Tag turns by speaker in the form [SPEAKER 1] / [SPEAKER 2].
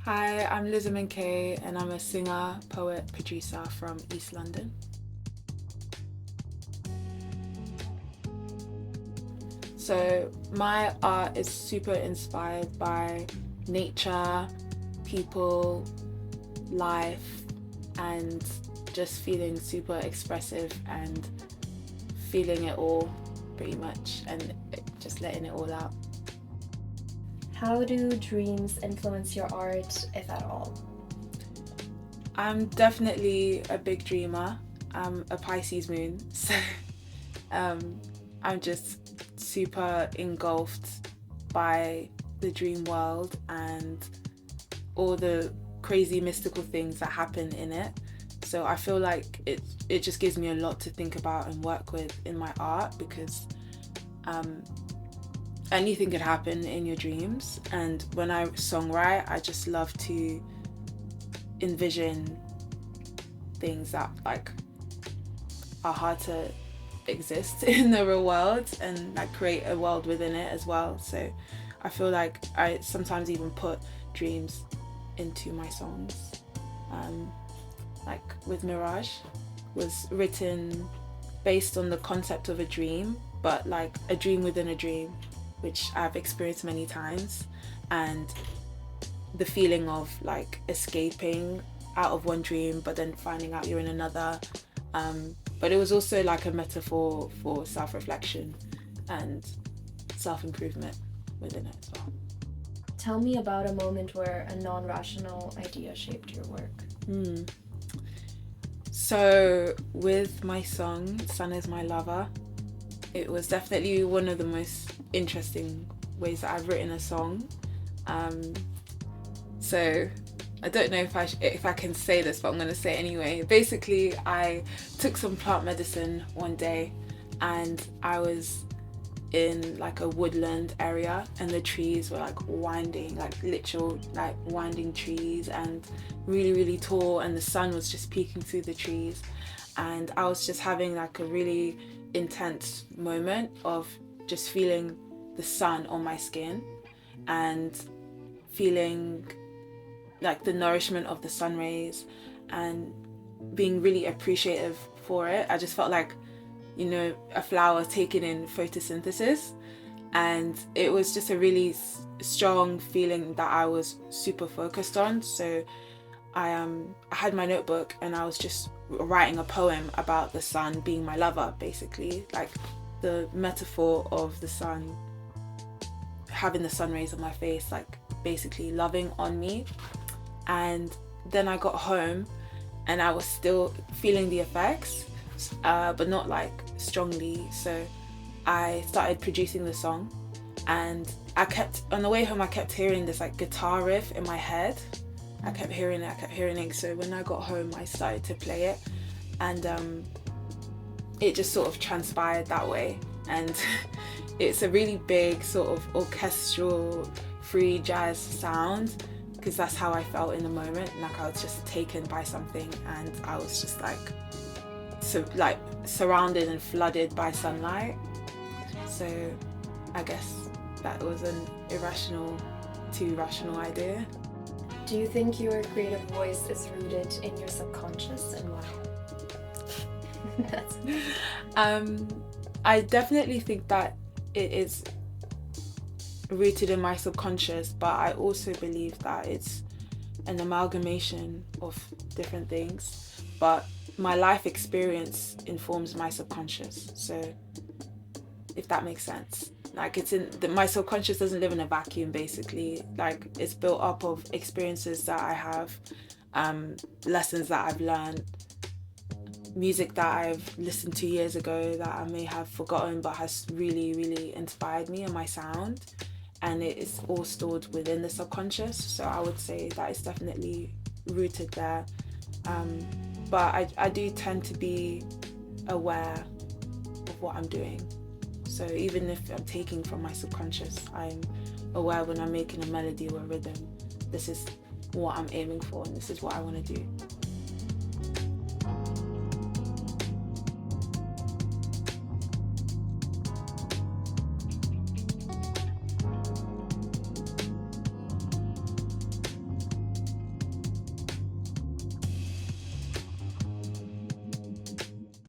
[SPEAKER 1] Hi, I'm lizmnk and I'm a singer, poet, producer from East London. So my art is super inspired by nature, people, life, and just feeling super expressive and feeling it all pretty much and just letting it all out.
[SPEAKER 2] How do dreams influence your art, if at all?
[SPEAKER 1] I'm definitely a big dreamer. I'm a Pisces moon, so I'm just super engulfed by the dream world and all the crazy mystical things that happen in it. So I feel like it just gives me a lot to think about and work with in my art because anything could happen in your dreams. And when I songwrite, I just love to envision things that like are hard to exist in the real world and like create a world within it as well. So I feel like I sometimes even put dreams into my songs. Like with Mirage was written based on the concept of a dream, but like a dream within a dream, which I've experienced many times, and the feeling of like escaping out of one dream but then finding out you're in another. But it was also like a metaphor for self-reflection and self-improvement within it as well.
[SPEAKER 2] Tell me about a moment where a non-rational idea shaped your work.
[SPEAKER 1] So with my song Sun Is My Lover, it was definitely one of the most interesting ways that I've written a song. So I don't know if I can say this, but I'm going to say it anyway. Basically, I took some plant medicine one day and I was in like a woodland area and the trees were like winding, like literal like winding trees and really, really tall, and the sun was just peeking through the trees. And I was just having like a really intense moment of just feeling the sun on my skin and feeling like the nourishment of the sun rays and being really appreciative for it. I just felt like, you know, a flower taking in photosynthesis, and it was just a really strong feeling that I was super focused on. So I had my notebook and I was just writing a poem about the sun being my lover, basically, like the metaphor of the sun having the sun rays on my face, like basically loving on me. And then I got home and I was still feeling the effects, but not like strongly. So I started producing the song, and on the way home I kept hearing this like guitar riff in my head. I kept hearing it. So when I got home I started to play it, and it just sort of transpired that way. And it's a really big sort of orchestral free jazz sound, because that's how I felt in the moment. Like I was just taken by something and I was just like surrounded and flooded by sunlight. So I guess that was an irrational to rational idea.
[SPEAKER 2] Do you think your creative voice is rooted in your subconscious, and why?
[SPEAKER 1] I definitely think that it is rooted in my subconscious, but I also believe that it's an amalgamation of different things. But my life experience informs my subconscious, so if that makes sense. Like my subconscious doesn't live in a vacuum, basically. Like it's built up of experiences that I have, lessons that I've learned, music that I've listened to years ago that I may have forgotten but has really, really inspired me and my sound. And it is all stored within the subconscious. So I would say that it's definitely rooted there. But I do tend to be aware of what I'm doing. So even if I'm taking from my subconscious, I'm aware when I'm making a melody or a rhythm, this is what I'm aiming for and this is what I want to do.